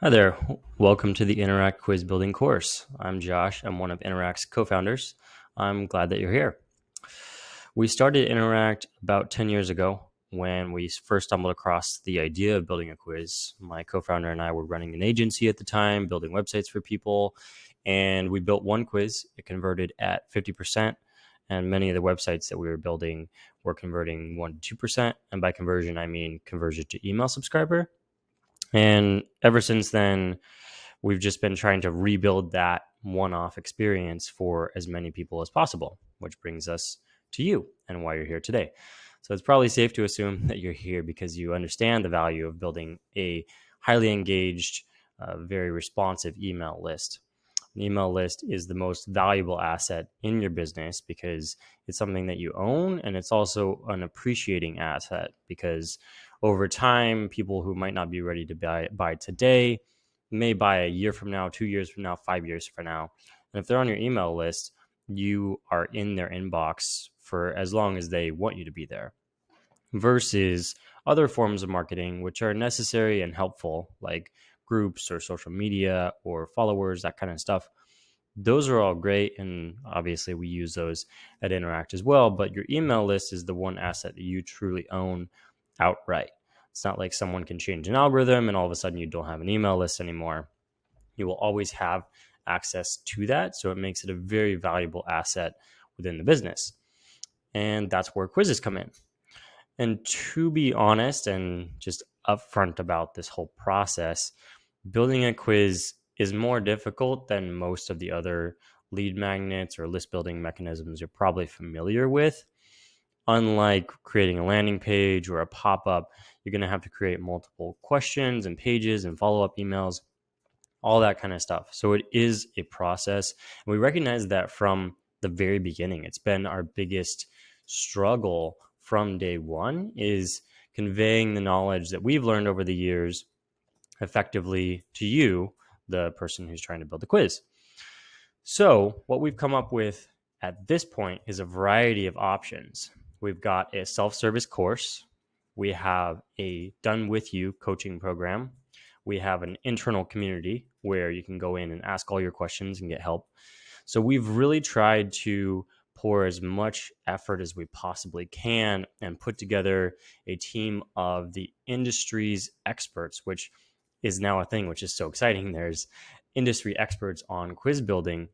Hi there. Welcome to the Interact Quiz Building course. I'm Josh. I'm one of Interact's co-founders. I'm glad that you're here. We started Interact about 10 years ago when we first stumbled across the idea of building a quiz. My co-founder and I were running an agency at the time, building websites for people, and we built one quiz. It converted at 50%, and many of the websites that we were building were converting 1 to 2%. And by conversion, I mean conversion to email subscriber. And ever since then, we've just been trying to rebuild that one-off experience for as many people as possible, which brings us to you and why you're here today. So it's probably safe to assume that you're here because you understand the value of building a highly engaged, very responsive email list. An email list is the most valuable asset in your business because it's something that you own, and it's also an appreciating asset because over time, people who might not be ready to buy today may buy a year from now, 2 years from now, 5 years from now. And if they're on your email list, you are in their inbox for as long as they want you to be there. Versus other forms of marketing, which are necessary and helpful, like groups or social media or followers, that kind of stuff. Those are all great. And obviously, we use those at Interact as well. But your email list is the one asset that you truly own outright. It's not like someone can change an algorithm and all of a sudden you don't have an email list anymore. You will always have access to that. So it makes it a very valuable asset within the business. And that's where quizzes come in. And to be honest and just upfront about this whole process, building a quiz is more difficult than most of the other lead magnets or list building mechanisms you're probably familiar with. Unlike creating a landing page or a pop-up, you're going to have to create multiple questions and pages and follow-up emails, all that kind of stuff. So it is a process. And we recognize that from the very beginning. It's been our biggest struggle from day one is conveying the knowledge that we've learned over the years effectively to you, the person who's trying to build the quiz. So what we've come up with at this point is a variety of options. We've got a self-service course. We have a done with you coaching program. We have an internal community where you can go in and ask all your questions and get help. So we've really tried to pour as much effort as we possibly can and put together a team of the industry's experts, which is now a thing, which is so exciting. There's industry experts on quiz building,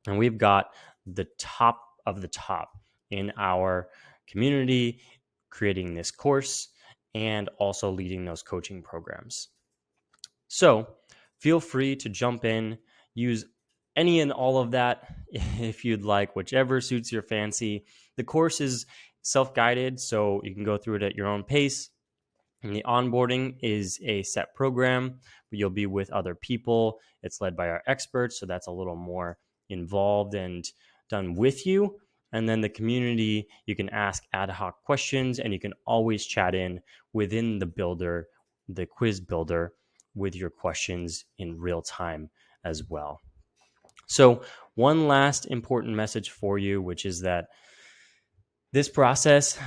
and we've got the top of the top in our community creating this course and also leading those coaching programs. So feel free to jump in, use any and all of that if you'd like, whichever suits your fancy. The course is self-guided, so you can go through it at your own pace. And the onboarding is a set program, but you'll be with other people. It's led by our experts, so that's a little more involved and done with you. And then the community, you can ask ad hoc questions, and you can always chat in within the builder, the quiz builder, with your questions in real time as well. So one last important message for you, which is that this process,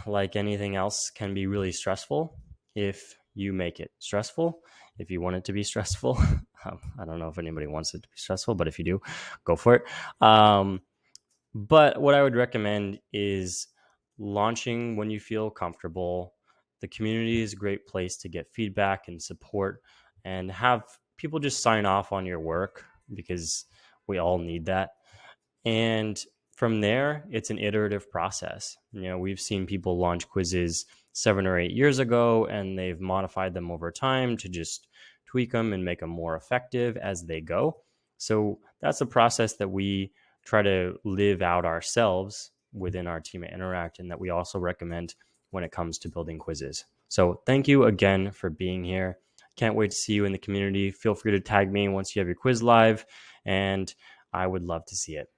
like anything else, can be really stressful if you make it stressful, if you want it to be stressful. I don't know if anybody wants it to be stressful, but if you do, go for it. But what I would recommend is launching when you feel comfortable. The community is a great place to get feedback and support and have people just sign off on your work because we all need that. And from there, it's an iterative process. We've seen people launch quizzes 7 or 8 years ago, and they've modified them over time to just tweak them and make them more effective as they go. So that's a process that we try to live out ourselves within our team at Interact, and that we also recommend when it comes to building quizzes. So thank you again for being here. Can't wait to see you in the community. Feel free to tag me once you have your quiz live, and I would love to see it.